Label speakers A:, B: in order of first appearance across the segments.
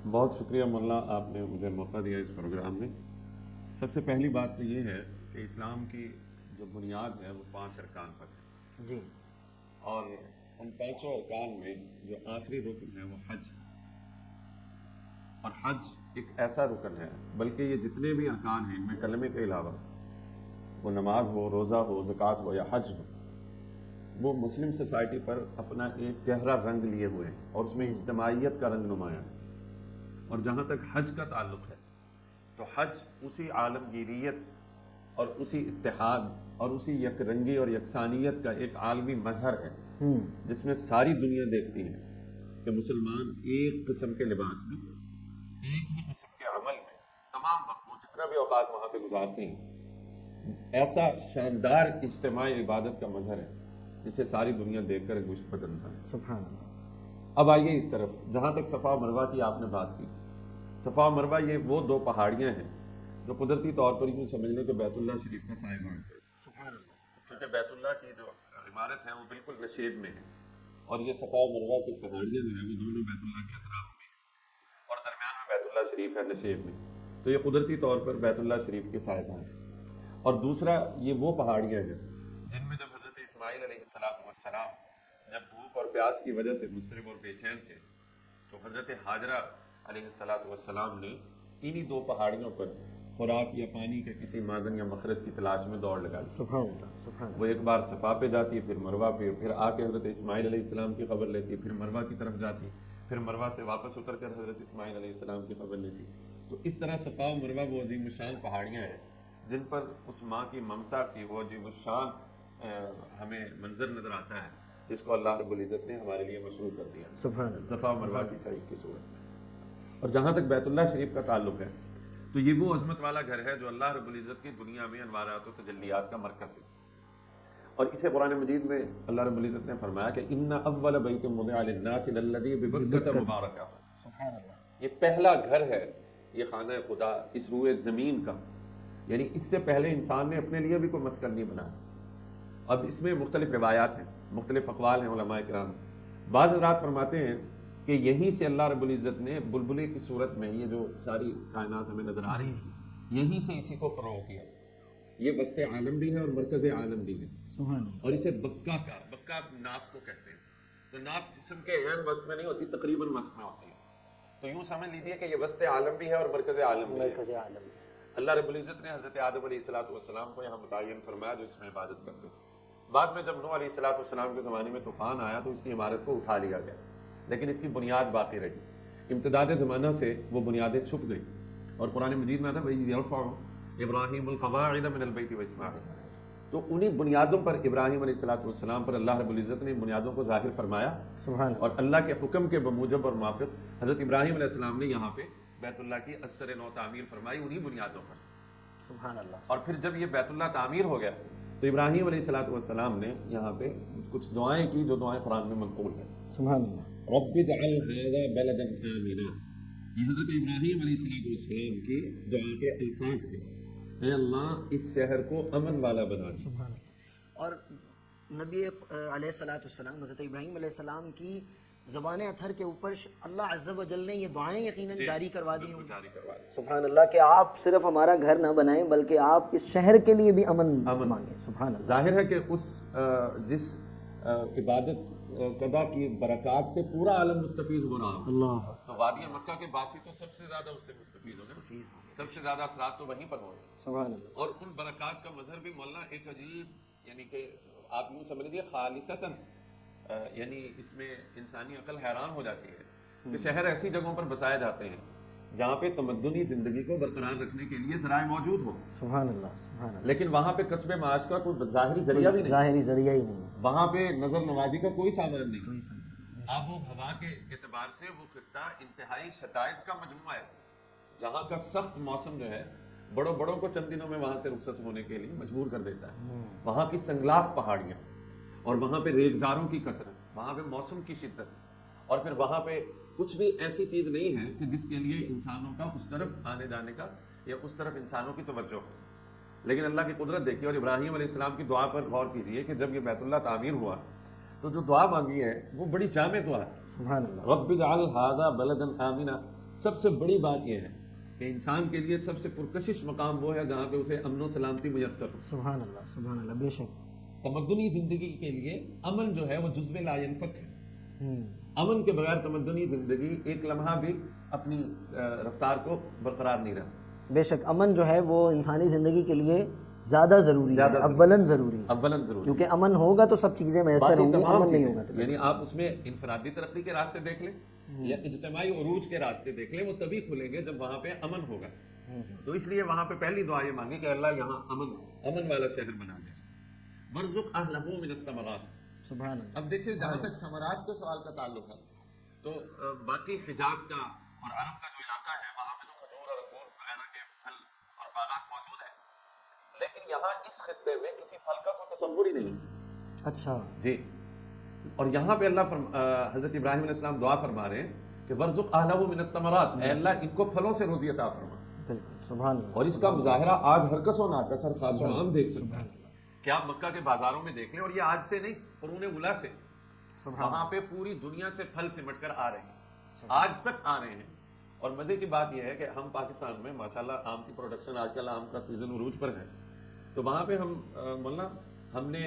A: بہت شکریہ مولانا، آپ نے مجھے موقع دیا اس پروگرام میں۔ سب سے پہلی بات تو یہ ہے کہ اسلام کی جو بنیاد ہے وہ 5 ارکان پر ہے،
B: جی
A: اور ان 5 ارکان میں جو آخری رکن ہے وہ حج ہے۔ اور حج ایک ایسا رکن ہے، بلکہ یہ جتنے بھی ارکان ہیں ان میں کلمے کے علاوہ وہ نماز ہو، روزہ ہو، زکوٰۃ ہو یا حج ہو، وہ مسلم سوسائٹی پر اپنا ایک گہرا رنگ لیے ہوئے ہیں اور اس میں اجتماعیت کا رنگ نمایاں ہے۔ اور جہاں تک حج کا تعلق ہے تو حج اسی عالمگیریت اور اسی اتحاد اور اسی یک رنگی اور یکسانیت کا ایک عالمی مظہر ہے، جس میں ساری دنیا دیکھتی ہے کہ مسلمان ایک قسم کے لباس میں، ایک ہی قسم کے عمل میں، تمام وقت وہ جتنا بھی اوقات وہاں پہ گزارتے ہیں، ایسا شاندار اجتماعی عبادت کا مظہر ہے جسے ساری دنیا دیکھ کر گوشت بدلتا ہے۔
B: سبحان اللہ۔
A: اب آئیے اس طرف، جہاں تک صفا و مروہ کی آپ نے بات کی، صفا و مروہ یہ وہ 2 پہاڑیاں ہیں جو قدرتی طور پر یوں سمجھ لیں کہ بیت اللہ شریف کا سائبان ہے،
B: سبحان اللہ۔
A: کیونکہ بیت اللہ کی جو عمارت ہے وہ بالکل نشیب میں ہے، اور یہ صفا و مروہ کی پہاڑیاں جو ہیں وہ دونوں بیت اللہ کے اطراف میں ہیں، اور درمیان میں بیت اللہ شریف ہے نشیب میں، تو یہ قدرتی طور پر بیت اللہ شریف کے سائبان ہیں۔ اور دوسرا یہ وہ پہاڑیاں ہیں جن میں جب حضرت اسماعیل علیہ السلام جب بھوک اور پیاس کی وجہ سے مضطرب اور بے چین تھے تو حضرت ہاجرہ علیہ السلام نے انہی 2 پہاڑیوں پر خوراک یا پانی کے کسی معدن یا مخرج کی تلاش میں دوڑ لگا لی۔
B: سبحان اللہ، سبحان اللہ۔
A: وہ ایک بار صفا پہ جاتی، پھر مروہ پہ، پھر آ کے حضرت اسماعیل علیہ السلام کی خبر لیتی، پھر مروہ کی طرف جاتی، پھر مروہ سے واپس اتر کر حضرت اسماعیل علیہ السلام کی خبر لیتی۔ تو اس طرح صفا و مروہ وہ عظیم الشان پہاڑیاں ہیں جن پر اس ماں کی ممتا کی وہ عظیم الشان ہمیں منظر نظر آتا ہے، جس کو اللہ رب العزت نے ہمارے لیے مشروع کر دیا
B: سبحان اللہ۔
A: صفا و مروہ کی سعی کی صورت میں۔ اور جہاں تک بیت اللہ شریف کا تعلق ہے تو یہ وہ عظمت والا گھر ہے جو اللہ رب العزت کی دنیا میں انوارات و تجلیات کا مرکز ہے، اور اسے قرآن مجید میں اللہ رب العزت نے فرمایا کہ ان اول بیت وضع للناس للذی ببکۃ مبارکہ،
B: سبحان اللہ۔
A: یہ پہلا گھر ہے، یہ خانہ خدا اس روئے زمین کا، یعنی اس سے پہلے انسان نے اپنے لیے بھی کوئی مسکن نہیں بنایا۔ اب اس میں مختلف روایات ہیں، مختلف اقوال ہیں علماء کرام۔ بعض حضرات فرماتے ہیں کہ یہیں سے اللہ رب العزت نے بلبلے کی صورت میں یہ جو ساری کائنات ہمیں نظر آ رہی ہے، یہیں سے اسی کو فروغ کیا۔ یہ وسط عالم بھی ہے اور مرکز عالم بھی ہے،
B: سبحان اللہ۔
A: اور اسے بکا ناف کو کہتے ہیں۔ تو ناف جسم کے عین وسط میں نہیں ہوتی، تقریباً وسط میں ہوتی ہے، تو یوں سمجھ لیجیے کہ یہ وسط عالم بھی ہے اور مرکز عالم بھی ہے۔
B: مرکز عالم۔
A: اللہ رب العزت نے حضرت آدم علیہ السلام کو یہاں متعین فرمایا جو اس میں عبادت کرتے تھے۔ بعد میں جب نوح علیہ السلام کے زمانے میں طوفان آیا تو اس کی عمارت کو اٹھا لیا گیا، لیکن اس کی بنیاد باقی رہی۔ امتداد زمانہ سے وہ بنیادیں چھپ گئی، اور قرآن مجید میں آتا ہے وَإِذْ يَرْفَعُ إِبْرَاهِيمُ الْقَوَاعِدَ مِنَ الْبَيْتِ وَإِسْمَاعِيلُ، تو انہی بنیادوں پر ابراہیم علیہ السلام پر اللہ رب العزت نے بنیادوں کو ظاہر فرمایا،
B: سبحان
A: اور اللہ کے حکم کے بموجب اور موافق حضرت ابراہیم علیہ السلام نے یہاں پہ بیت اللہ کی اثر نو تعمیر فرمائی انہی بنیادوں پر۔
B: سبحان اللہ۔
A: اور پھر جب یہ بیت اللہ تعمیر ہو گیا تو ابراہیم علیہ السلام نے یہاں پہ کچھ دعائیں کی جو دعائیں قرآن میں منقول ہیں۔
B: سبحان اللہ۔
A: رب اجعل هذا بلدا آمنا، یہ حضرت ابراہیم علیہ السلام کی دعا کے الفاظ ہیں، اے اللہ اس شہر کو امن والا بنا دے۔
B: سبحان اللہ۔ اور نبی علیہ السلام حضرت ابراہیم علیہ السلام کی زبان اطہر کے اوپر اللہ عز و جل نے یہ دعائیں یقیناً جاری کروا دی ہوں۔
A: جاری کروا دیں۔
B: سبحان اللہ، کہ آپ صرف ہمارا گھر نہ بنائیں بلکہ آپ اس شہر کے لیے بھی امن مانگیں۔ سبحان اللہ۔
A: ظاہر ہے کہ اس جس عبادت قضا کی برکات سے پورا عالم مستفیض ہو رہا ہو،
B: اللہ۔
A: تو وادی مکہ کے باسی تو سب سے زیادہ اس سے مستفیض ہو گئے، سب سے زیادہ اثرات تو وہیں پر ہو گئے،
B: سبحان اللہ۔
A: اور ان برکات کا مظہر بھی مولانا ایک عجیب، یعنی کہ آپ یوں سمجھ لیجیے خالصتاً، یعنی اس میں انسانی عقل حیران ہو جاتی ہے کہ شہر ایسی جگہوں پر بسائے جاتے ہیں جہاں پہ تمدنی زندگی کو برقرار رکھنے کے لیے ذرائع موجود ہوں،
B: سبحان اللہ، سبحان اللہ۔
A: لیکن وہاں پہ کسب معاش کا کوئی ظاہری ذریعہ بھی نہیں،
B: ظاہری ذریعہ ہی نہیں ہے۔
A: وہاں پہ نظر نوازی کا کوئی سامان نہیں۔
B: کوئی سمجھ۔
A: آب و ہوا کے اعتبار سے وہ خطہ انتہائی شدائد کا مجموعہ ہے، جہاں کا سخت موسم جو ہے بڑوں کو چند دنوں میں وہاں سے رخصت ہونے کے لیے مجبور کر دیتا ہے۔ وہاں کی سنگلاخ پہاڑیاں، اور وہاں پہ ریگزاروں کی کثرت، وہاں پہ موسم کی شدت، اور پھر وہاں پہ کچھ بھی ایسی چیز نہیں ہے کہ جس کے لیے انسانوں کا اس طرف آنے جانے کا یا اس طرف انسانوں کی توجہ ہو۔ لیکن اللہ کی قدرت دیکھیے، اور ابراہیم علیہ السلام کی دعا پر غور کیجئے کہ جب یہ بیت اللہ تعمیر ہوا تو جو دعا مانگی ہے وہ بڑی جامع دعا ہے،
B: سبحان اللہ۔
A: رب اجعل هذا بلدا آمنا، سب سے بڑی بات یہ ہے کہ انسان کے لیے سب سے پرکشش مقام وہ ہے جہاں پہ اسے امن و سلامتی میسر ہو.
B: سبحان اللہ بے شک.
A: تمدنی زندگی کے لیے امن جو ہے وہ جزو لا ینفک ہے.
B: ہوں.
A: امن کے بغیر تمدنی زندگی ایک لمحہ بھی اپنی رفتار کو برقرار نہیں رہا.
B: بے شک امن جو ہے وہ انسانی زندگی کے لیے زیادہ ضروری ہے، اولاً ضروری ہے،
A: اولاً ضروری،
B: کیونکہ امن ہوگا تو سب چیزیں میسر ہوں گی، امن نہیں ہوگا تو
A: یعنی آپ اس میں انفرادی ترقی کے راستے دیکھ لیں یا اجتماعی عروج کے راستے دیکھ لیں، وہ تبھی کھلیں گے جب وہاں پہ امن ہوگا. تو اس لیے وہاں پہ پہلی دعا یہ مانگی کہ اللہ یہاں امن والا شہر بنا دے. وارزق اہلہ من الثمرات.
B: سبحان اللہ.
A: اب دیکھیں جہاں تک ثمرات کے سوال کا تعلق ہے تو باقی حجاز کا اور عرب کا جو علاقہ ہے وہاں پہ تو کھجور اور انگور وغیرہ کے پھل اور باغات موجود ہیں، لیکن یہاں اس خطے میں کسی پھل کا کوئی تصور ہی نہیں.
B: اچھا
A: جی. اور یہاں پہ اللہ حضرت ابراہیم علیہ السلام دعا فرما رہے ہیں کہ ورزق اہلہ من الثمرات، اے اللہ ان کو پھلوں سے روزی عطا فرما.
B: بالکل سبحان اللہ.
A: اور اس کا مظاہرہ آج ہر کس و ناقص ہر خاص و عام دیکھ سکتا ہے کہ آپ مکہ کے بازاروں میں دیکھ لیں، اور یہ آج سے نہیں، قرون اولیٰ سے وہاں پہ پوری دنیا سے پھل سمٹ کر آ رہے ہیں، آج تک آ رہے ہیں. اور مزے کی بات یہ ہے کہ ہم پاکستان میں ماشاءاللہ آم کی پروڈکشن آج کل آم کا سیزن عروج پر ہے، تو وہاں پہ مولانا ہم نے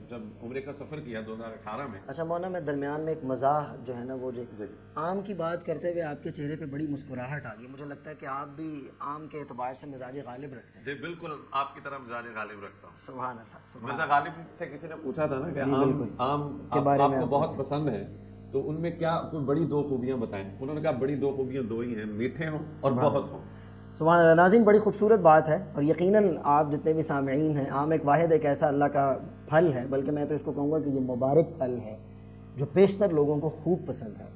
A: جب عمرے کا سفر کیا 2018 میں.
B: اچھا مولانا میں درمیان میں ایک مزاح جو ہے نا وہ جو آم کی بات کرتے ہوئے آپ کے چہرے پہ بڑی مسکراہٹ آ گئی، مجھے لگتا ہے کہ آپ بھی آم کے اعتبار سے مزاج غالب رکھتے ہیں.
A: جی بالکل آپ کی طرح مزاج غالب رکھتا ہوں.
B: سبحان اللہ.
A: مرزا غالب سے کسی نے پوچھا تھا نا کہ آم
B: کے بارے میں
A: آپ کو بہت پسند ہے تو ان میں کیا کوئی بڑی دو خوبیاں بتائیں. انہوں نے کہا بڑی دو خوبیاں دو ہی ہیں، میٹھے ہوں اور بہت ہوں.
B: سبحان اللہ. ناظرین بڑی خوبصورت بات ہے، اور یقیناً آپ جتنے بھی سامعین ہیں، آم ایک واحد ایک ایسا اللہ کا پھل ہے، بلکہ میں تو اس کو کہوں گا کہ یہ مبارک پھل ہے جو بیشتر لوگوں کو خوب پسند ہے.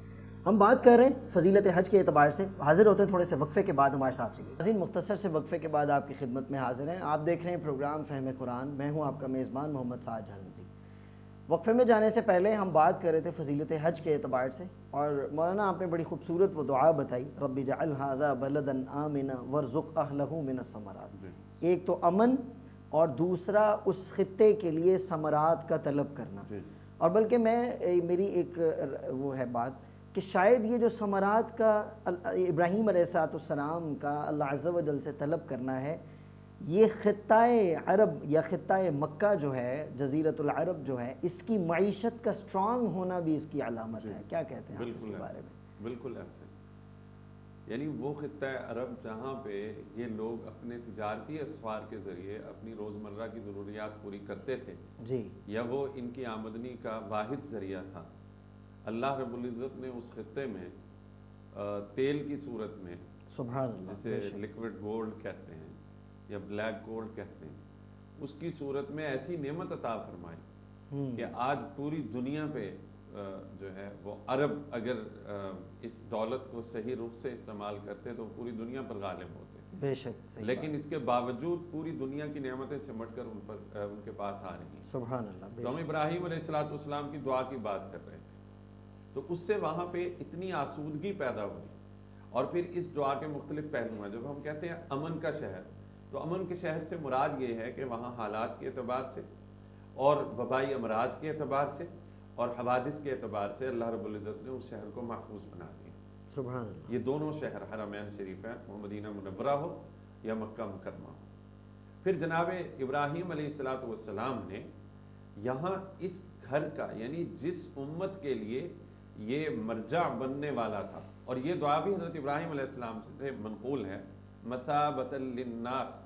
B: ہم بات کر رہے ہیں فضیلت حج کے اعتبار سے. حاضر ہوتے ہیں تھوڑے سے وقفے کے بعد، ہمارے ساتھ رہیے. ناظرین مختصر سے وقفے کے بعد آپ کی خدمت میں حاضر ہیں. آپ دیکھ رہے ہیں پروگرام فہم قرآن، میں ہوں آپ کا میزبان محمد سعد جہلمی. وقفے میں جانے سے پہلے ہم بات کر رہے تھے فضیلت حج کے اعتبار سے، اور مولانا آپ نے بڑی خوبصورت وہ دعا بتائی، رب اجعل ھذا بلدا آمنا وارزق اہلہ من الثمرات. ایک تو امن اور دوسرا اس خطے کے لیے ثمرات کا طلب کرنا. اور بلکہ میری ایک وہ ہے بات کہ شاید یہ جو ثمرات کا ابراہیم علیہ السلام کا اللہ عز و جل سے طلب کرنا ہے، یہ خطۂ عرب یا خطۂ مکہ جو ہے، جزیرۃ العرب جو ہے، اس کی معیشت کا سٹرانگ ہونا بھی اس کی علامت ہے. کیا کہتے ہیں آپ اس کے بارے میں؟
A: بالکل ایسے، یعنی وہ خطۂ عرب جہاں پہ یہ لوگ اپنے تجارتی اسفار کے ذریعے اپنی روزمرہ کی ضروریات پوری کرتے تھے
B: جی، یا
A: وہ ان کی آمدنی کا واحد ذریعہ تھا. اللہ رب العزت نے اس خطے میں تیل کی صورت میں،
B: سبحان اللہ،
A: جسے لیکوڈ گولڈ کہتے ہیں یا بلیک گولڈ کہتے ہیں، اس کی صورت میں ایسی نعمت عطا فرمائی کہ آج پوری دنیا پہ جو ہے وہ عرب اگر اس دولت کو صحیح رخ سے استعمال کرتے تو پوری دنیا پر غالب ہوتے.
B: بے شک.
A: لیکن اس کے باوجود پوری دنیا کی نعمتیں سمٹ کر ان کے پاس آ رہی ہیں.
B: سبحان اللہ.
A: تو ہم ابراہیم علیہ السلام کی دعا کی بات کر رہے تھے، تو اس سے وہاں پہ اتنی آسودگی پیدا ہوئی. اور پھر اس دعا کے مختلف پہلو ہیں. جب ہم کہتے ہیں امن کا شہر، تو امن کے شہر سے مراد یہ ہے کہ وہاں حالات کے اعتبار سے اور وبائی امراض کے اعتبار سے اور حوادث کے اعتبار سے اللہ رب العزت نے اس شہر کو محفوظ بنا دیا.
B: سبحان اللہ.
A: یہ دونوں شہر حرمین شریف ہیں، وہ مدینہ منورہ ہو یا مکہ مکرمہ ہو. پھر جناب ابراہیم علیہ السلام نے یہاں اس گھر کا، یعنی جس امت کے لیے یہ مرجع بننے والا تھا، اور یہ دعا بھی حضرت ابراہیم علیہ السلام سے منقول ہے، مثابۃ للناس،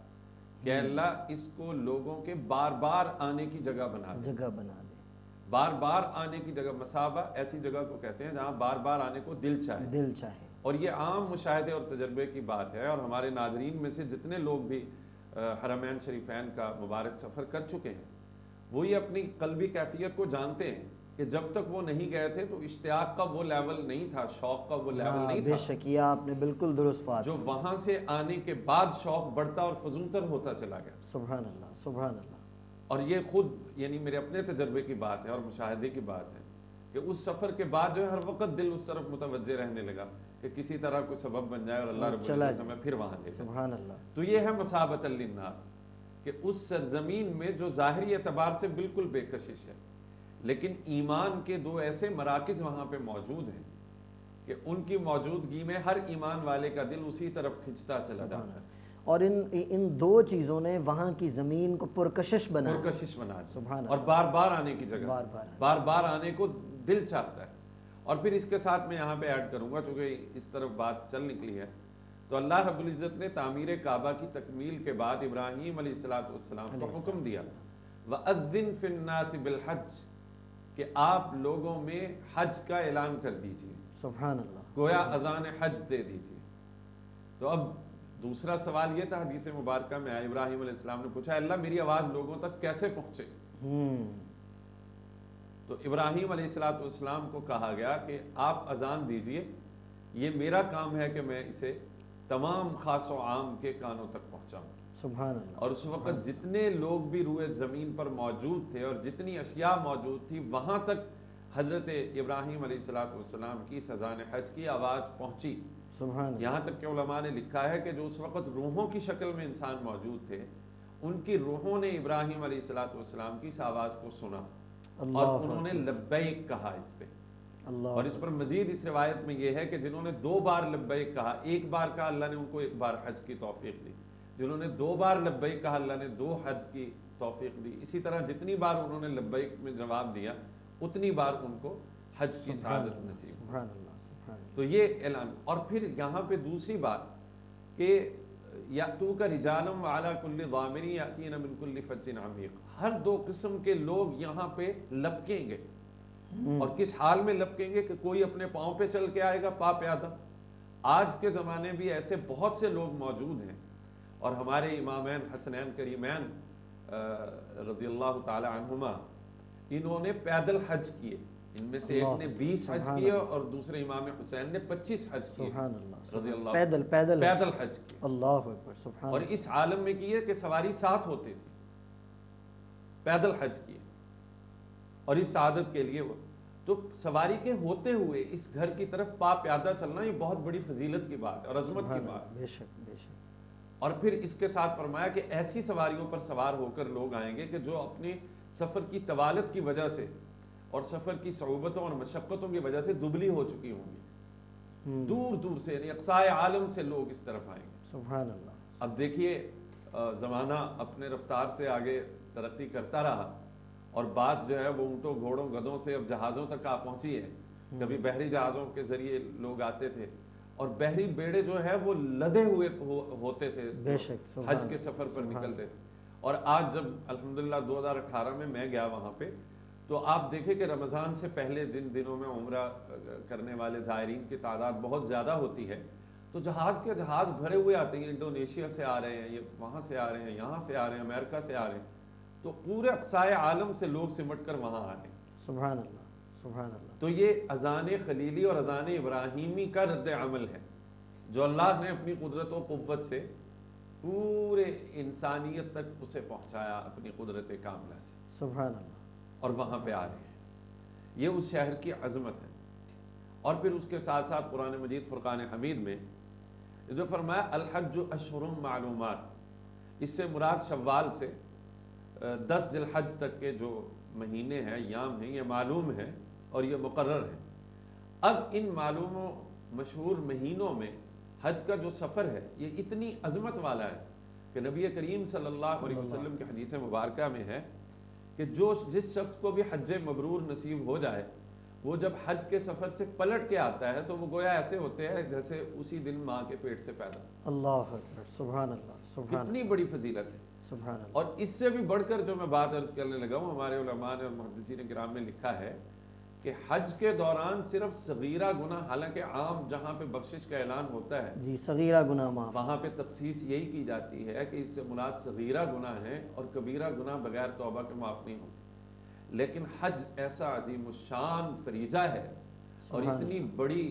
A: کہ اللہ اس کو لوگوں کے بار بار آنے کی جگہ بنا دے. بار بار آنے کی جگہ، مثابہ ایسی جگہ کو کہتے ہیں جہاں بار بار آنے کو دل چاہے. اور یہ عام مشاہدے اور تجربے کی بات ہے، اور ہمارے ناظرین میں سے جتنے لوگ بھی حرمین شریفین کا مبارک سفر کر چکے ہیں وہ یہ اپنی قلبی کیفیت کو جانتے ہیں کہ جب تک وہ نہیں گئے تھے تو اشتیاق کا وہ لیول نہیں تھا، شوق کا وہ لیول نہیں تھا.
B: بے شک یہ آپ نے بالکل درست بات،
A: جو وہاں سے آنے کے بعد شوق بڑھتا اور فزونتر ہوتا چلا گیا.
B: سبحان اللہ. سبحان اللہ.
A: اور یہ خود یعنی میرے اپنے تجربے کی بات ہے اور مشاہدے کی بات ہے کہ اس سفر کے بعد جو ہے ہر وقت دل اس طرف متوجہ رہنے لگا کہ کسی طرح کوئی سبب بن جائے اور اللہ رب العزت ہمیں پھر وہاں لے جائے.
B: سبحان اللہ.
A: تو یہ ہے مثابۃ للناس، کہ اس سرزمین میں جو ظاہری اعتبار سے بالکل بے کشش ہے، لیکن ایمان کے دو ایسے مراکز وہاں پہ موجود ہیں کہ کہ ان کی موجودگی میں ہر ایمان والے کا دل اسی طرف کھنچتا چلا جاتا ہے،
B: اور ان دو چیزوں نے وہاں کی زمین کو پرکشش بنا
A: پرکشش بنا دی،
B: سبحان
A: اور بار بار آنے کی جگہ،
B: بار بار
A: بار بار آنے کو دل چاہتا ہے۔ اور پھر اس کے ساتھ میں یہاں پہ ایڈ کروں گا، چونکہ اس طرف بات چل نکلی ہے، تو اللہ رب العزت نے تعمیر کعبہ کی تکمیل کے بعد ابراہیم علیہ السلام کو حکم دیا وَأَذِّن فِي النَّاسِ بِالْحَجِّ کہ آپ لوگوں میں حج کا اعلان کر دیجئے،
B: سبحان اللہ،
A: گویا اذان حج دے دیجئے۔ تو اب دوسرا سوال یہ تھا حدیث مبارکہ میں آیا، ابراہیم علیہ السلام نے پوچھا اللہ میری آواز لوگوں تک کیسے پہنچے؟ تو ابراہیم علیہ السلام کو کہا گیا کہ آپ اذان دیجئے، یہ میرا کام ہے کہ میں اسے تمام خاص و عام کے کانوں تک پہنچاؤں۔
B: سبحان اللہ،
A: اور اس وقت جتنے لوگ بھی روئے زمین پر موجود تھے اور جتنی اشیاء موجود تھی وہاں تک حضرت ابراہیم علیہ السلام کی اذان حج کی آواز پہنچی۔
B: سبحان اللہ،
A: یہاں تک کہ علماء نے لکھا ہے کہ جو اس وقت روحوں کی شکل میں انسان موجود تھے، ان کی روحوں نے ابراہیم علیہ السلام کی اس آواز کو سنا اور انہوں نے لبیک کہا اس پہ۔
B: اللہ،
A: اور اس پر مزید اس روایت میں یہ ہے کہ جنہوں نے 2 بار لبیک کہا، ایک بار کہا اللہ نے ان کو 1 بار حج کی توفیق دی، جنہوں نے 2 بار لبیک کہا اللہ نے 2 حج کی توفیق دی۔ اسی طرح جتنی بار انہوں نے لبیک میں جواب دیا اتنی بار ان کو حج کی سعادت نصیب۔
B: سبحان اللہ، سبحان اللہ،
A: تو یہ اعلان، اور پھر یہاں پہ دوسری بات کہ یاتوک رجالا وعلی کل ضامر یاتین من کل فج عمیق، ہر 2 قسم کے لوگ یہاں پہ لپکیں گے، اور کس حال میں لپکیں گے کہ کوئی اپنے پاؤں پہ چل کے آئے گا پا پیادہ۔ آج کے زمانے بھی ایسے بہت سے لوگ موجود ہیں، اور ہمارے امامین حسنین کریمین رضی اللہ تعالی عنہما انہوں نے پیدل حج کیے، ان میں سے ایک نے 20 حج کیے اور دوسرے امام حسین نے 25 حج کیے
B: سبحان اللہ،
A: رضی اللہ،
B: پیدل
A: حج کیے،
B: اللہ اکبر، سبحان
A: اور اس عالم میں کیے کہ سواری ساتھ ہوتی تھی، پیدل حج کیے، اور اس سعادت کے لیے وہ تو سواری کے ہوتے ہوئے اس گھر کی طرف پا پیادہ چلنا یہ بہت بڑی فضیلت کی بات ہے اور عظمت کی بات ہے۔
B: بے شک، بے شک،
A: اور پھر اس کے ساتھ فرمایا کہ ایسی سواریوں پر سوار ہو کر لوگ آئیں گے کہ جو اپنے سفر کی طوالت کی وجہ سے اور سفر کی صعوبتوں اور مشقتوں کی وجہ سے دبلی ہو چکی ہوں گی، دور دور سے، یعنی اقصائے عالم سے لوگ اس طرف آئیں گے۔
B: سبحان اللہ،
A: اب دیکھیے زمانہ اپنے رفتار سے آگے ترقی کرتا رہا، اور بات جو ہے وہ اونٹوں گھوڑوں گدھوں سے اب جہازوں تک آ پہنچی ہے۔ کبھی بحری جہازوں کے ذریعے لوگ آتے تھے، اور بحری بیڑے جو ہے وہ لدے ہوئے ہوتے تھے،
B: بے شک،
A: حج کے سفر پر نکلتے تھے۔ اور آج جب الحمدللہ 2018 میں گیا وہاں پہ، تو آپ دیکھیں کہ رمضان سے پہلے جن دنوں میں عمرہ کرنے والے زائرین کی تعداد بہت زیادہ ہوتی ہے، تو جہاز کے جہاز بھرے ہوئے آتے ہیں، انڈونیشیا سے آ رہے ہیں، یہ وہاں سے آ رہے ہیں، یہاں سے آ رہے ہیں، امریکہ سے آ رہے ہیں، تو پورے اقصائے عالم سے لوگ سمٹ کر وہاں آ رہے ہیں۔
B: سبحان اللہ، سبحان اللہ،
A: تو یہ اذان خلیلی اور اذان ابراہیمی کا رد عمل ہے، جو اللہ نے اپنی قدرت و قوت سے پورے انسانیت تک اسے پہنچایا اپنی قدرت کاملہ سے،
B: سبحان اللہ،
A: اور وہاں پہ آ رہے ہیں۔ یہ اس شہر کی عظمت ہے۔ اور پھر اس کے ساتھ ساتھ قرآن مجید فرقان حمید میں جو فرمایا الحج اشہر معلومات، اس سے مراد شوال سے 10 ذی الحج تک کے جو مہینے ہیں، ایام ہیں، یہ معلوم ہے اور یہ مقرر ہے۔ اب ان معلوم و مشہور مہینوں میں حج کا جو سفر ہے یہ اتنی عظمت والا ہے کہ نبی کریم صلی اللہ علیہ وسلم کی حدیث مبارکہ میں ہے کہ جس شخص کو بھی حج مبرور نصیب ہو جائے، وہ جب حج کے سفر سے پلٹ کے آتا ہے تو وہ گویا ایسے ہوتے ہیں جیسے اسی دن ماں کے پیٹ سے پیدا۔
B: اللہ اکبر، سبحان اللہ، سبحان
A: کتنی بڑی فضیلت ہے۔
B: سبحان اللہ،
A: اور اس سے بھی بڑھ کر جو میں بات عرض کرنے لگا ہوں، ہمارے علماء نے اور محدثین کرام نے لکھا ہے کہ حج کے دوران صرف صغیرہ گناہ، حالانکہ عام جہاں پہ بخشش کا اعلان ہوتا ہے
B: جی، صغیرہ گناہ معاف،
A: وہاں پہ تخصیص یہی کی جاتی ہے کہ اس سے مراد صغیرہ گناہ ہیں اور کبیرہ گناہ بغیر توبہ کے معاف نہیں ہوتے۔ لیکن حج ایسا عظیم الشان فریضہ ہے اور اتنی بڑی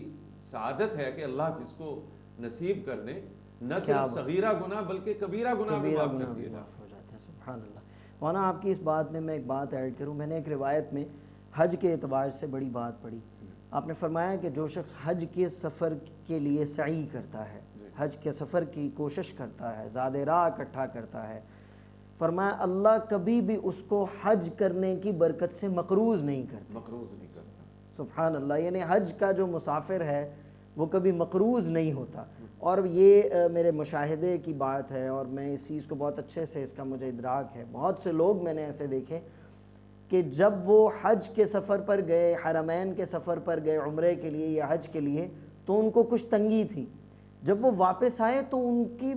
A: سعادت ہے کہ اللہ جس کو نصیب کر دے، نہ صرف صغیرہ گناہ بلکہ کبیرہ گناہ بھی معاف کر دیے
B: معاف ہو جاتے ہیں۔ سبحان اللہ۔ مولانا آپ کی اس بات میں ایک بات ایڈ کروں، میں نے ایک روایت میں حج کے اعتبار سے بڑی بات پڑھی، آپ نے فرمایا کہ جو شخص حج کے سفر کے لیے سعی کرتا ہے، حج کے سفر کی کوشش کرتا ہے، زاد راہ اکٹھا کرتا ہے، فرمایا اللہ کبھی بھی اس کو حج کرنے کی برکت سے مقروض نہیں کرتا،
A: مقروض نہیں کرتا۔
B: سبحان اللہ۔ یعنی حج کا جو مسافر ہے وہ کبھی مقروض نہیں ہوتا. اور یہ میرے مشاہدے کی بات ہے اور میں اس چیز کو بہت اچھے سے اس کا مجھے ادراک ہے. بہت سے لوگ میں نے ایسے دیکھے کہ جب وہ حج کے سفر پر گئے, حرمین کے سفر پر گئے عمرے کے لیے یا حج کے لیے, تو ان کو کچھ تنگی تھی. جب وہ واپس آئے تو ان کی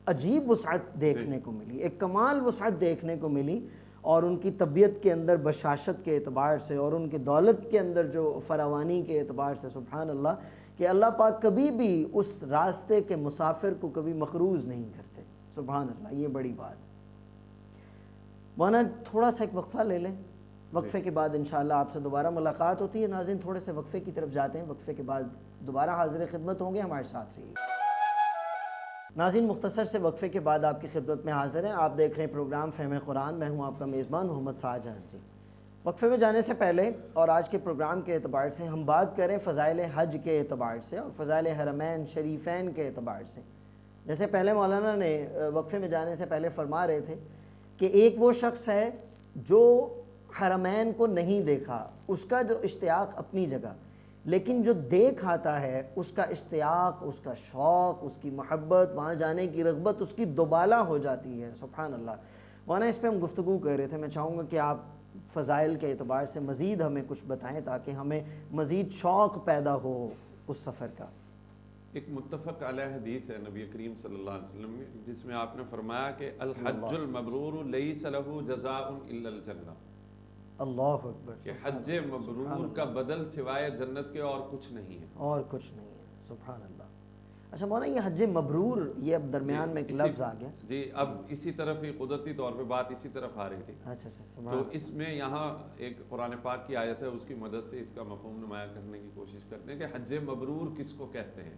B: عجیب وسعت دیکھنے کو ملی, ایک کمال وسعت دیکھنے کو ملی, اور ان کی طبیعت کے اندر بشاشت کے اعتبار سے اور ان کی دولت کے اندر جو فراوانی کے اعتبار سے, سبحان اللہ, کہ اللہ پاک کبھی بھی اس راستے کے مسافر کو کبھی مقروض نہیں کرتے. سبحان اللہ, یہ بڑی بات. مولانا تھوڑا سا ایک وقفہ لے لیں, وقفے کے بعد انشاءاللہ آپ سے دوبارہ ملاقات ہوتی ہے. ناظرین تھوڑے سے وقفے کی طرف جاتے ہیں, وقفے کے بعد دوبارہ حاضر خدمت ہوں گے, ہمارے ساتھ رہیے. ناظرین مختصر سے وقفے کے بعد آپ کی خدمت میں حاضر ہیں. آپ دیکھ رہے ہیں پروگرام فہم قرآن, میں ہوں آپ کا میزبان محمد سعد جہاں جی. وقفے میں جانے سے پہلے اور آج کے پروگرام کے اعتبار سے ہم بات کریں فضائل حج کے اعتبار سے اور فضائل حرمین شریفین کے اعتبار سے. جیسے پہلے مولانا نے وقفے میں جانے سے پہلے فرما رہے تھے کہ ایک وہ شخص ہے جو حرمین کو نہیں دیکھا, اس کا جو اشتیاق اپنی جگہ, لیکن جو دیکھ آتا ہے اس کا اشتیاق, اس کا شوق, اس کی محبت, وہاں جانے کی رغبت اس کی دوبالا ہو جاتی ہے. سبحان اللہ. وہاں اس پہ ہم گفتگو کر رہے تھے. میں چاہوں گا کہ آپ فضائل کے اعتبار سے مزید ہمیں کچھ بتائیں تاکہ ہمیں مزید شوق پیدا ہو اس سفر کا.
A: ایک متفق علیہ حدیث ہے نبی کریم صلی اللہ علیہ وسلم میں, جس میں آپ نے فرمایا کہ الحج المبرور لیس لہ جزاء الا الجنہ.
B: اللہ اکبر.
A: کہ حج مبرور کا بدل سوائے جنت کے اور کچھ نہیں ہے,
B: اور کچھ نہیں ہے. سبحان اللہ. اچھا مولانا یہ حج مبرور, یہ اب درمیان میں ایک لفظ آ گیا
A: جی. اب اسی طرف ہی قدرتی طور پہ بات اسی طرف آ رہی تھی.
B: اچھا اچھا.
A: تو اس میں یہاں ایک قرآن پاک کی آیت ہے, اس کی مدد سے اس کا مفہوم نمایاں کرنے کی کوشش کرتے ہیں کہ حج مبرور کس کو کہتے ہیں.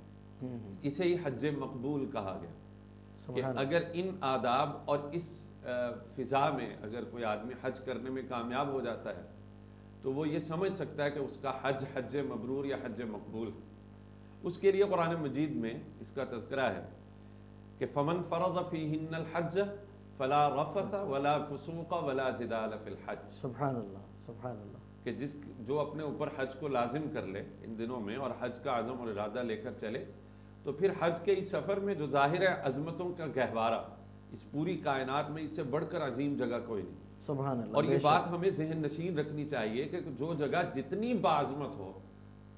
A: اسے ہی حج مقبول کہا گیا کہ اگر ان آداب اور اس فضا میں اگر کوئی آدمی حج کرنے میں کامیاب ہو جاتا ہے تو وہ یہ سمجھ سکتا ہے کہ اس کا حج حج مبرور یا حج مقبول. اس کے لیے قرآن مجید میں اس کا تذکرہ ہے کہ فمن فرض فیہن الحج فلا رفث ولا فسوق ولا جدال فی الحج.
B: سبحان اللہ. سبحان اللہ.
A: کہ جو اپنے اوپر حج کو لازم کر لے ان دنوں میں اور حج کا عزم اور ارادہ لے کر چلے, تو پھر حج کے اس سفر میں جو ظاہر ہے عظمتوں کا گہوارہ, اس پوری کائنات میں اس سے بڑھ کر عظیم جگہ کوئی نہیں.
B: سبحان اللہ.
A: اور یہ بات ہمیں ذہن نشین رکھنی چاہیے کہ جو جگہ جتنی باعظمت ہو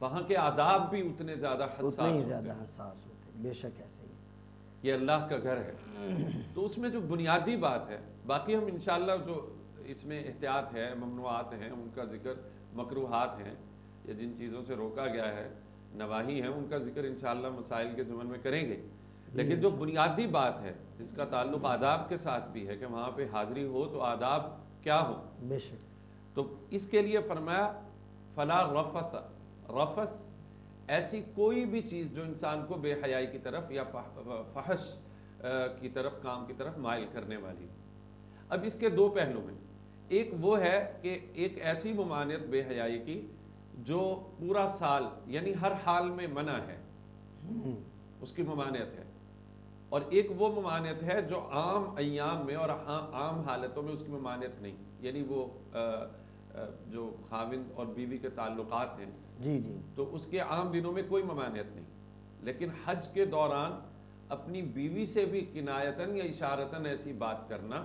A: وہاں کے آداب بھی اتنے زیادہ
B: حساس ہوتے ہیں. بے شک ایسے ہی.
A: یہ اللہ کا گھر ہے, تو اس میں جو بنیادی بات ہے, باقی ہم انشاءاللہ جو اس میں احتیاط ہے, ممنوعات ہیں ان کا ذکر, مکروہات ہیں یا جن چیزوں سے روکا گیا ہے, نواہی ہیں, ان کا ذکر انشاءاللہ مسائل کے ضمن میں کریں گے. لیکن جو بنیادی بات ہے جس کا تعلق آداب کے ساتھ بھی ہے کہ وہاں پہ حاضری ہو تو آداب کیا ہو,
B: بے شک,
A: تو اس کے لیے فرمایا فلا رفث. رفث ایسی کوئی بھی چیز جو انسان کو بے حیائی کی طرف یا فحش کی طرف, کام کی طرف مائل کرنے والی. اب اس کے دو پہلو ہیں. ایک وہ ہے کہ ایک ایسی ممانعت بے حیائی کی جو پورا سال یعنی ہر حال میں منع ہے, اس کی ممانعت ہے. اور ایک وہ ممانعت ہے جو عام ایام میں اور عام حالتوں میں اس کی ممانعت نہیں, یعنی وہ جو خاوند اور بیوی کے تعلقات ہیں
B: جی جی,
A: تو اس کے عام دنوں میں کوئی ممانعت نہیں, لیکن حج کے دوران اپنی بیوی سے بھی کنایتاً یا اشارتاً ایسی بات کرنا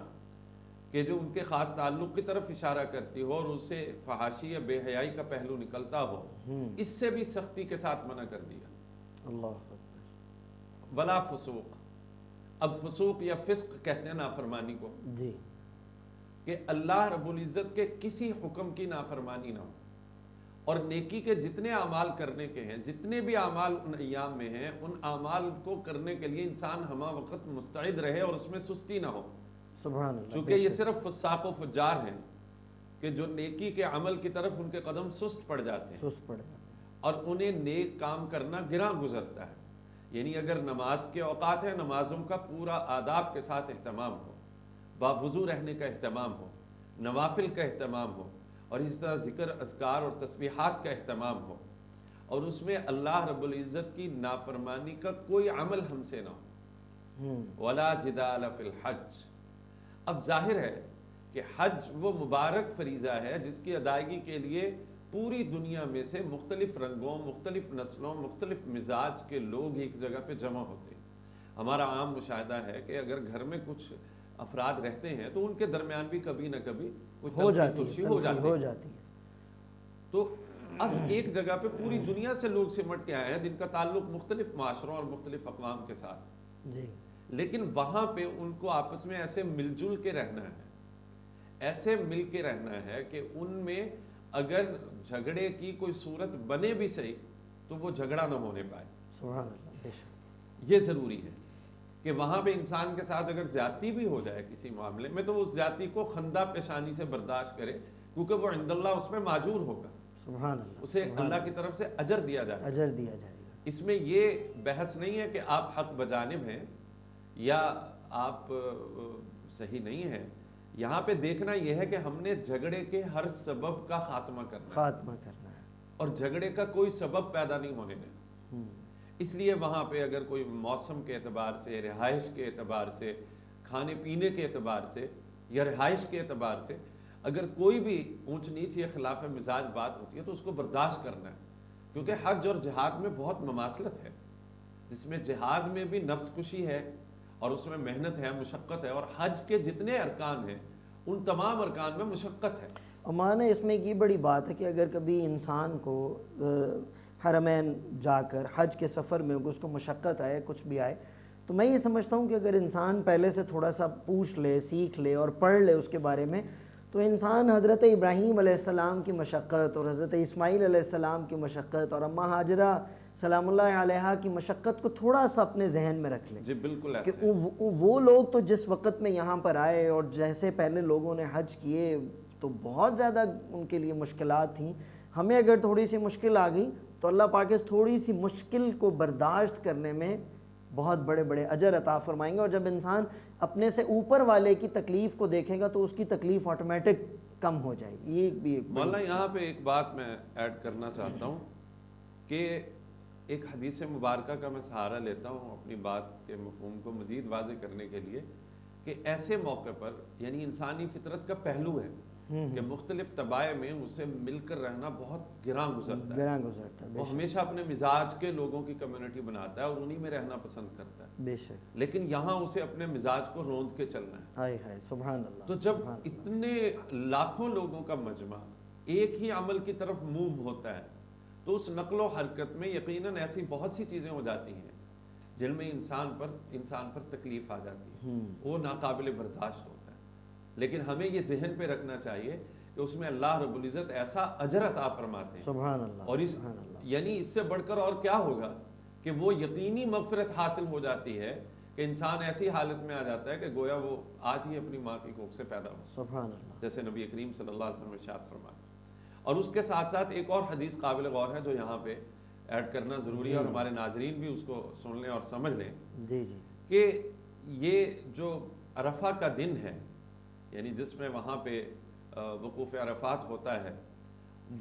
A: کہ جو ان کے خاص تعلق کی طرف اشارہ کرتی ہو اور اس سے فحاشی یا بے حیائی کا پہلو نکلتا ہو, اس سے بھی سختی کے ساتھ منع کر دیا.
B: اللہ.
A: ولا فسوق. اب فسوق یا فسق کہتے ہیں نافرمانی کو,
B: جی,
A: کہ اللہ رب العزت کے کسی حکم کی نافرمانی نہ ہو, اور نیکی کے جتنے اعمال کرنے کے ہیں, جتنے بھی اعمال ان ایام میں ہیں, ان اعمال کو کرنے کے لیے انسان ہمہ وقت مستعد رہے اور اس میں سستی نہ ہو.
B: سبحان اللہ.
A: چونکہ یہ صرف فساق و فجار ہیں کہ جو نیکی کے عمل کی طرف ان کے قدم سست پڑ جاتے ہیں, اور انہیں نیک کام کرنا گراں گزرتا ہے. یعنی اگر نماز کے اوقات ہیں, نمازوں کا پورا آداب کے ساتھ اہتمام ہو, باوضو رہنے کا اہتمام ہو, نوافل کا اہتمام ہو, اور اس طرح ذکر اذکار اور تسبیحات کا اہتمام ہو, اور اس میں اللہ رب العزت کی نافرمانی کا کوئی عمل ہم سے نہ ہو. ولا جدال فی الحج. اب ظاہر ہے کہ حج وہ مبارک فریضہ ہے جس کی ادائیگی کے لیے پوری دنیا میں سے مختلف رنگوں، مختلف نسلوں، مختلف مزاج کے لوگ ایک جگہ پہ جمع ہوتے ہیں۔ ہمارا عام مشاہدہ ہے کہ اگر گھر میں کچھ افراد رہتے ہیں تو ان کے درمیان بھی کبھی نہ کبھی کوئی
B: ہو
A: تنقید
B: جاتی
A: ترشی
B: ہے،
A: ہو
B: تنقید
A: جاتی
B: ہو
A: ہے۔
B: جاتی ہے۔
A: تو اب ایک جگہ پہ پوری دنیا سے لوگ سمٹ کے آئے ہیں جن کا تعلق مختلف معاشروں اور مختلف اقوام کے ساتھ،
B: جی
A: لیکن وہاں پہ ان کو آپس میں ایسے مل جل کے رہنا ہے، ایسے مل کے رہنا ہے کہ ان میں اگر جھگڑے کی کوئی صورت بنے بھی صحیح تو وہ جھگڑا نہ ہونے پائے۔
B: سبحان اللہ، بے شک۔
A: یہ ضروری ہے کہ وہاں پہ انسان کے ساتھ اگر زیادتی بھی ہو جائے کسی معاملے میں تو وہ اس زیادتی کو خندہ پیشانی سے برداشت کرے، کیونکہ وہ عند اللہ اس میں معجور ہوگا،
B: سبحان اللہ،
A: اسے اللہ کی طرف سے اجر دیا جائے گا۔
B: اجر دیا جائے گا۔
A: اس میں یہ بحث نہیں ہے کہ آپ حق بجانب ہیں یا آپ صحیح نہیں ہیں، یہاں پہ دیکھنا یہ ہے کہ ہم نے جھگڑے کے ہر سبب کا خاتمہ کرنا ہے
B: خاتمہ کرنا ہے۔
A: اور جھگڑے کا کوئی سبب پیدا نہیں ہونے دینا۔ اس لیے وہاں پہ اگر کوئی موسم کے اعتبار سے، رہائش کے اعتبار سے، کھانے پینے کے اعتبار سے یا رہائش کے اعتبار سے اگر کوئی بھی اونچ نیچ یا خلاف مزاج بات ہوتی ہے تو اس کو برداشت کرنا ہے، کیونکہ حج اور جہاد میں بہت مماثلت ہے، جس میں جہاد میں بھی نفس کشی ہے اور اس میں محنت ہے، مشقت ہے، اور حج کے جتنے ارکان ہیں ان تمام ارکان میں مشقت ہے۔
B: اور معنی اس میں یہ بڑی بات ہے کہ اگر کبھی انسان کو حرمین جا کر حج کے سفر میں اس کو مشقت آئے، کچھ بھی آئے، تو میں یہ سمجھتا ہوں کہ اگر انسان پہلے سے تھوڑا سا پوچھ لے، سیکھ لے اور پڑھ لے اس کے بارے میں، تو انسان حضرت ابراہیم علیہ السلام کی مشقت اور حضرت اسماعیل علیہ السلام کی مشقت اور اماں ہاجرہ سلام اللہ علیہا کی مشقت کو تھوڑا سا اپنے ذہن میں رکھ لیں
A: جی بالکل
B: کہ
A: ایسے
B: وہ لوگ تو جس وقت میں یہاں پر آئے اور جیسے پہلے لوگوں نے حج کیے تو بہت زیادہ ان کے لیے مشکلات تھیں۔ ہمیں اگر تھوڑی سی مشکل آ گئی تو اللہ پاک اس تھوڑی سی مشکل کو برداشت کرنے میں بہت بڑے بڑے اجر عطا فرمائیں گے، اور جب انسان اپنے سے اوپر والے کی تکلیف کو دیکھے گا تو اس کی تکلیف آٹومیٹک کم ہو جائے گی۔ یہ بھی ایک
A: مولانا یہاں پہ ایک بات میں ایڈ کرنا چاہتا ہوں کہ ایک حدیث مبارکہ کا میں سہارا لیتا ہوں اپنی بات کے مفہوم کو مزید واضح کرنے کے لیے کہ ایسے موقع پر یعنی انسانی فطرت کا پہلو ہے کہ مختلف طبائع میں اسے مل کر رہنا بہت گراں گزرتا ہے،
B: گراں گزرتا ہے،
A: وہ ہمیشہ اپنے مزاج کے لوگوں کی کمیونٹی بناتا ہے اور انہی میں رہنا پسند کرتا ہے،
B: بے شک۔
A: لیکن یہاں اسے اپنے مزاج کو روند کے چلنا ہے۔
B: ہائے ہائے، سبحان اللہ۔
A: تو جب اتنے لاکھوں لوگوں کا مجمع ایک ہی عمل کی طرف موو ہوتا ہے تو اس نقل و حرکت میں یقیناً ایسی بہت سی چیزیں ہو جاتی ہیں جن میں انسان پر تکلیف آ جاتی ہے، وہ ناقابل برداشت ہوتا ہے، لیکن ہمیں یہ ذہن پہ رکھنا چاہیے کہ اس میں اللہ رب العزت ایسا اجر عطا فرماتے ہیں،
B: سبحان اللہ،
A: اور
B: سبحان اللہ۔
A: یعنی اس سے بڑھ کر اور کیا ہوگا کہ وہ یقینی مغفرت حاصل ہو جاتی ہے کہ انسان ایسی حالت میں آ جاتا ہے کہ گویا وہ آج ہی اپنی ماں کی کوکھ سے پیدا ہو،
B: سبحان اللہ۔
A: جیسے نبی کریم صلی اللہ علیہ وسلم ارشاد فرمایا۔ اور اس کے ساتھ ساتھ ایک اور حدیث قابل غور ہے جو یہاں پہ ایڈ کرنا ضروری ہے اور ہمارے ناظرین بھی اس کو سن لیں اور سمجھ لیں
B: جی جی،
A: کہ یہ جو عرفہ کا دن ہے یعنی جس میں وہاں پہ وقوف عرفات ہوتا ہے،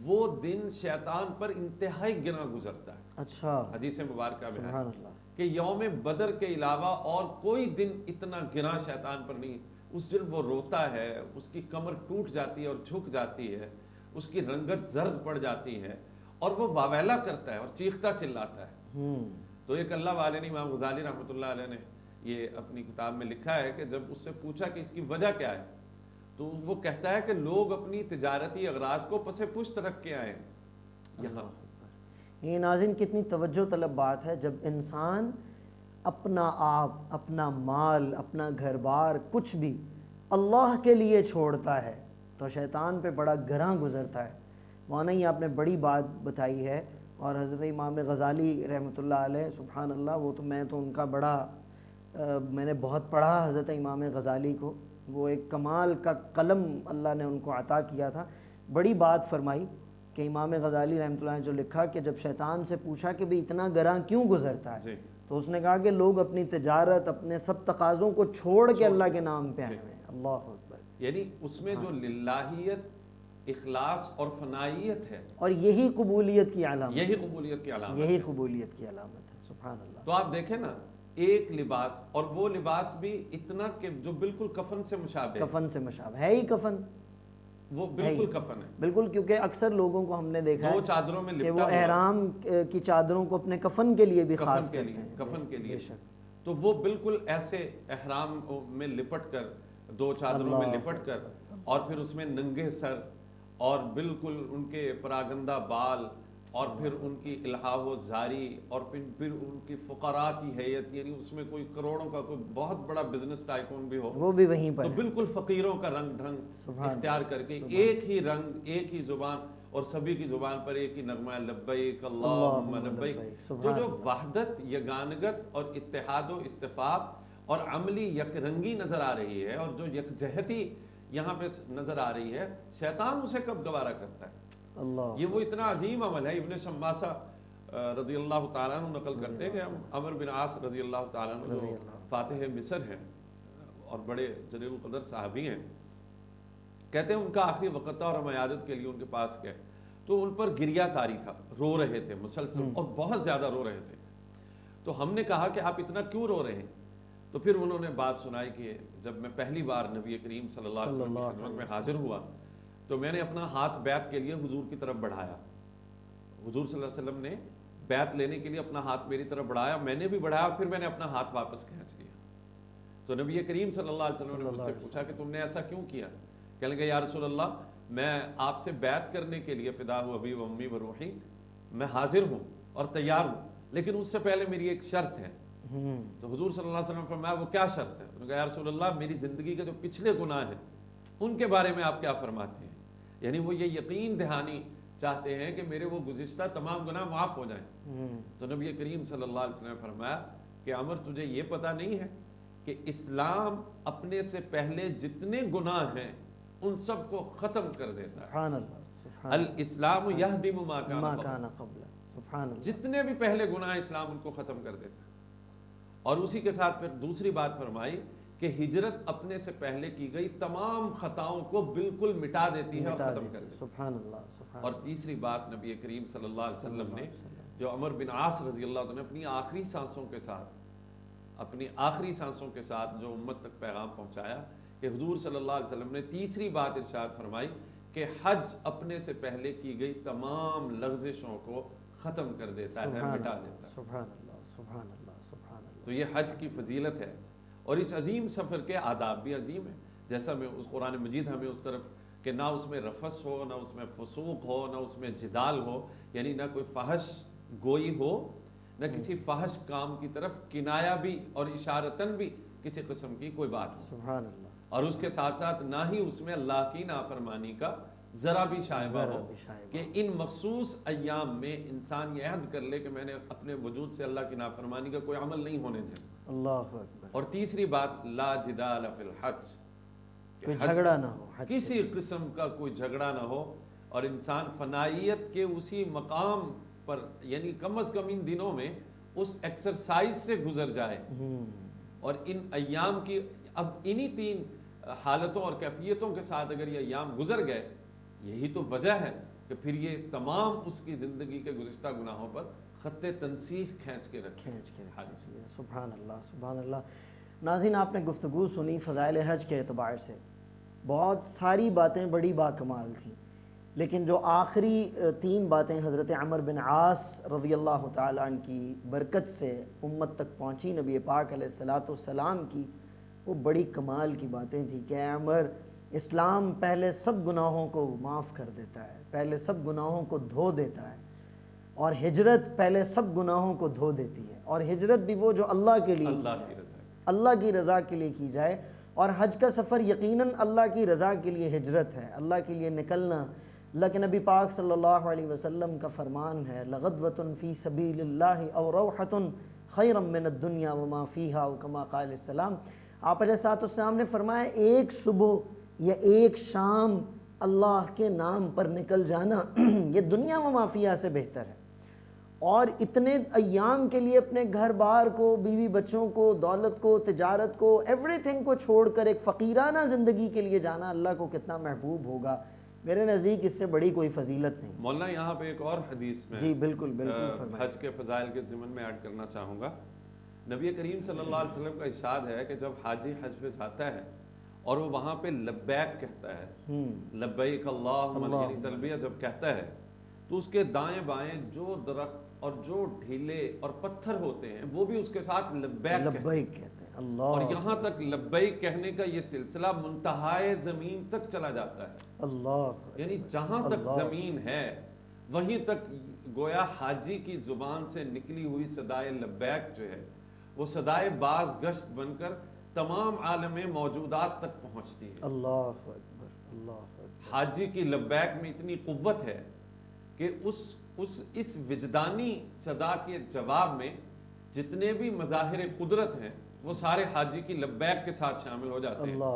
A: وہ دن شیطان پر انتہائی گراں گزرتا ہے۔
B: اچھا،
A: حدیث مبارکہ میں ہے
B: سبحان اللہ۔
A: کہ یوم بدر کے علاوہ اور کوئی دن اتنا گراں شیطان پر نہیں۔ اس دن وہ روتا ہے، اس کی کمر ٹوٹ جاتی ہے اور جھک جاتی ہے، اس کی رنگت زرد پڑ جاتی ہے اور وہ واویلا کرتا ہے اور چیختا چلاتا ہے۔ تو ایک اللہ والے نے، امام غزالی رحمۃ اللہ علیہ نے یہ اپنی کتاب میں لکھا ہے کہ جب اس سے پوچھا کہ اس کی وجہ کیا ہے تو وہ کہتا ہے کہ لوگ اپنی تجارتی اغراض کو پس پشت رکھ کے آئے یہاں۔
B: یہ ناظرین کتنی توجہ طلب بات ہے، جب انسان اپنا آپ، اپنا مال، اپنا گھر بار کچھ بھی اللہ کے لیے چھوڑتا ہے تو شیطان پہ بڑا گراں گزرتا ہے۔ مولانا یہ آپ نے بڑی بات بتائی ہے، اور حضرت امام غزالی رحمۃ اللہ علیہ، سبحان اللہ، وہ تو میں تو ان کا بڑا میں نے بہت پڑھا حضرت امام غزالی کو، وہ ایک کمال کا قلم اللہ نے ان کو عطا کیا تھا۔ بڑی بات فرمائی کہ امام غزالی رحمۃ اللہ نے جو لکھا کہ جب شیطان سے پوچھا کہ بھئی اتنا گراں کیوں گزرتا ہے، تو اس نے کہا کہ لوگ اپنی تجارت، اپنے سب تقاضوں کو چھوڑ کے اللہ کے نام پہ آئے ہیں۔ اللہ اکبر۔
A: یعنی اس میں جو للہیت، اخلاص اور فنائیت ہے،
B: اور یہی قبولیت کی علامت،
A: یہی قبولیت کی علامت
B: یہی
A: ہے۔
B: قبولیت کی علامت ہے، سبحان اللہ۔
A: تو آپ دیکھیں نا، ایک لباس، اور وہ لباس بھی اتنا کہ جو بالکل کفن سے مشابہ ہے،
B: کفن سے مشابہ ہے ہی کفن،
A: وہ بالکل کفن ہے،
B: بالکل، کیونکہ اکثر لوگوں کو ہم نے دیکھا
A: دو
B: ہے
A: چادروں میں
B: کہ
A: لپٹا
B: وہ
A: ہوا،
B: احرام کی چادروں کو اپنے کفن کے لیے بھی خاص
A: کے
B: کرتے
A: لیے،
B: ہیں.
A: کفن کے لیے،
B: بے شک.
A: تو وہ بالکل ایسے احرام میں لپٹ کر، دو چادروں میں لپٹ کر، اور پھر اس میں ننگے سر، اور بالکل ان کے پراگندہ بال، اور پھر ان کی الحاح و زاری، اور پھر ان کی فقراء کی حیت، یعنی اس میں کوئی کروڑوں کا کوئی بہت بڑا بزنس ٹائکون بھی ہو،
B: وہ بھی وہیں پر
A: تو
B: ہے.
A: بالکل فقیروں کا رنگ ڈھنگ اختیار کر کے ایک ہی رنگ، ایک ہی زبان، اور سبھی کی زبان پر ایک ہی نغمہ ہے، لبیک اللہم لبیک. تو جو وحدت، یگانگت اور اتحاد و اتفاق اور عملی یک رنگی نظر آ رہی ہے، اور جو یکجہتی یہاں پہ نظر آ رہی ہے، شیطان اسے کب گوارا کرتا ہے؟
B: اللہ،
A: یہ وہ اتنا عظیم عمل ہے. ابن شماسہ رضی اللہ تعالیٰ عنہ نقل کرتے ہیں کہ ہم عمر بن عاص رضی اللہ تعالیٰ عنہ جو فاتح مصر ہیں اور بڑے جلیل القدر صحابی ہیں، کہتے ہیں ان کا آخری وقت تھا اور ہم عیادت کے لیے ان کے پاس گئے تو ان پر گریہ تاری تھا، رو رہے تھے مسلسل اور بہت زیادہ رو رہے تھے. تو ہم نے کہا کہ آپ اتنا کیوں رو رہے ہیں؟ تو پھر انہوں نے بات سنائی کہ جب میں پہلی بار نبی کریم صلی اللہ علیہ وسلم کی خدمت میں حاضر ہوا تو میں نے اپنا ہاتھ بیعت کے لیے حضور کی طرف بڑھایا. حضور صلی اللہ علیہ وسلم نے بیعت لینے کے لیے اپنا ہاتھ میری طرف بڑھایا، میں نے بھی بڑھایا، پھر میں نے اپنا ہاتھ واپس کھینچ لیا. تو نبی کریم صلی اللہ علیہ وسلم نے مجھ سے پوچھا کہ تم نے ایسا کیوں کیا؟ کہنے لگے یا رسول اللہ، میں آپ سے بیعت کرنے کے لیے فدا ہو ابی و امی و روحی، میں حاضر ہوں اور تیار ہوں، لیکن اس سے پہلے میری ایک شرط ہے. تو حضور صلی اللہ علیہ وسلم نے فرمایا وہ کیا شرط ہے؟ انہوں نے کہا یا رسول اللہ، میری زندگی کے جو پچھلے گناہ ہیں ان کے بارے میں آپ کیا فرماتے ہیں؟ یعنی وہ یہ یقین دہانی چاہتے ہیں کہ میرے وہ گزشتہ تمام گناہ معاف ہو جائیں. تو نبی کریم صلی اللہ علیہ وسلم نے فرمایا کہ عمر تجھے یہ پتہ نہیں ہے کہ اسلام اپنے سے پہلے جتنے گناہ ہیں ان سب کو ختم کر دیتا ہے.
B: سبحان اللہ،
A: الاسلام یہدم ما کان
B: قبل. سبحان اللہ.
A: جتنے بھی پہلے گناہ اسلام ان کو ختم کر دیتا ہے. اور اسی کے ساتھ پھر دوسری بات فرمائی کہ ہجرت اپنے سے پہلے کی گئی تمام خطاؤں کو بالکل مٹا دیتی ہے اور ختم کر دیتی ہے.
B: سبحان اللہ.
A: اور تیسری بات نبی کریم صلی اللہ علیہ وسلم نے جو عمر بن عاص رضی اللہ عنہ نے اپنی آخری سانسوں کے ساتھ جو امت تک پیغام پہنچایا کہ حضور صلی اللہ علیہ وسلم نے تیسری بات ارشاد فرمائی کہ حج اپنے سے پہلے کی گئی تمام لغزشوں کو ختم کر دیتا ہے، مٹا دیتا ہے.
B: سبحان اللہ، سبحان اللہ، سبحان اللہ.
A: تو یہ حج کی فضیلت ہے اور اس عظیم سفر کے آداب بھی عظیم ہیں. جیسا میں اس قرآن مجید ہمیں اس طرف کہ نہ اس میں رفث ہو، نہ اس میں فسوق ہو، نہ اس میں جدال ہو، یعنی نہ کوئی فحش گوئی ہو، نہ کسی فحش کام کی طرف کنایا بھی اور اشارتاً بھی کسی قسم کی کوئی بات ہو.
B: سبحان اللہ.
A: اور اس کے ساتھ ساتھ نہ ہی اس میں اللہ کی نافرمانی کا ذرا بھی شائبہ ہو کہ ان مخصوص ایام میں انسان یہ عہد کر لے کہ میں نے اپنے وجود سے اللہ کی نافرمانی کا کوئی عمل نہیں ہونے دیا.
B: اللہ اکبر.
A: اور تیسری بات لا جدال فی الحج،
B: کوئی جھگڑا نہ ہو،
A: کسی قسم کا کوئی جھگڑا نہ ہو، اور انسان فنائیت کے اسی مقام پر یعنی کم از کم ان دنوں میں اس ایکسرسائز سے گزر جائے. اور ان ایام کی اب انہی تین حالتوں اور کیفیتوں کے ساتھ اگر یہ ایام گزر گئے، یہی تو وجہ ہے کہ پھر یہ تمام اس کی زندگی کے گزشتہ گناہوں پر خط تنسیخ کھینچ کے رکھے.
B: سبحان اللہ، سبحان اللہ. ناظرین، آپ نے گفتگو سنی فضائل حج کے اعتبار سے، بہت ساری باتیں بڑی باکمال تھیں، لیکن جو آخری تین باتیں حضرت عمر بن عاص رضی اللہ تعالیٰ عنہ کی برکت سے امت تک پہنچی نبی پاک علیہ الصلاۃ والسلام کی، وہ بڑی کمال کی باتیں تھیں کہ اے عمر، اسلام پہلے سب گناہوں کو معاف کر دیتا ہے، پہلے سب گناہوں کو دھو دیتا ہے، اور ہجرت پہلے سب گناہوں کو دھو دیتی ہے. اور ہجرت بھی وہ جو اللہ کے لیے اللہ کی رضا کے لیے کی جائے. اور حج کا سفر یقیناً اللہ کی رضا کے لیے ہجرت ہے، اللہ کے لیے نکلنا. اللہ کے نبی پاک صلی اللہ علیہ وسلم کا فرمان ہے لغدوۃ فی سبیل اللہ او روحۃ خیر من الدنیا وما فیہا، او کما قال السلام. آپ علیہ الصلوۃ والسلام نے فرمایا ایک صبح یا ایک شام اللہ کے نام پر نکل جانا یہ دنیا وما فیہا سے بہتر ہے. اور اتنے ایام کے لیے اپنے گھر بار کو، بیوی بچوں کو، دولت کو، تجارت کو، ایوری تھنگ کو چھوڑ کر ایک فقیرانہ زندگی کے لیے جانا اللہ کو کتنا محبوب ہوگا. میرے نزدیک اس سے بڑی کوئی فضیلت نہیں.
A: مولانا یہاں پہ ایک اور حدیث میں
B: جی بالکل فرمائیں.
A: حج کے فضائل کے ضمن میں ایڈ کرنا چاہوں گا. نبی کریم صلی اللہ علیہ وسلم کا ارشاد ہے کہ جب حاجی حج پہ جاتا ہے اور وہ وہاں پہ لبیک کہتا ہے، لبیک اللہم، یعنی تلبیہ جب کہتا ہے تو اس کے دائیں بائیں جو درخت اور جو ڈھیلے اور پتھر ہوتے ہیں وہ بھی اس کے ساتھ لبیک کہتے ہیں،
B: لبیک کہتے ہیں، اللہ،
A: اور یہاں تک لبیک کہنے کا یہ سلسلہ منتہائے زمین تک چلا جاتا ہے،
B: اللہ،
A: یعنی جہاں تک زمین ہے وہیں تک گویا حاجی کی زبان سے نکلی ہوئی صدائے لبیک جو ہے وہ صدائے باز گشت بن کر تمام عالم موجودات تک پہنچتی ہے۔
B: اللہ اکبر، اللہ اکبر،
A: حاجی کی لبیک میں اتنی قوت ہے کہ اس وجدانی صدا کے جواب میں جتنے بھی مظاہر قدرت ہیں وہ سارے حاجی کی لبیک کے ساتھ شامل ہو جاتے ہیں۔
B: اللہ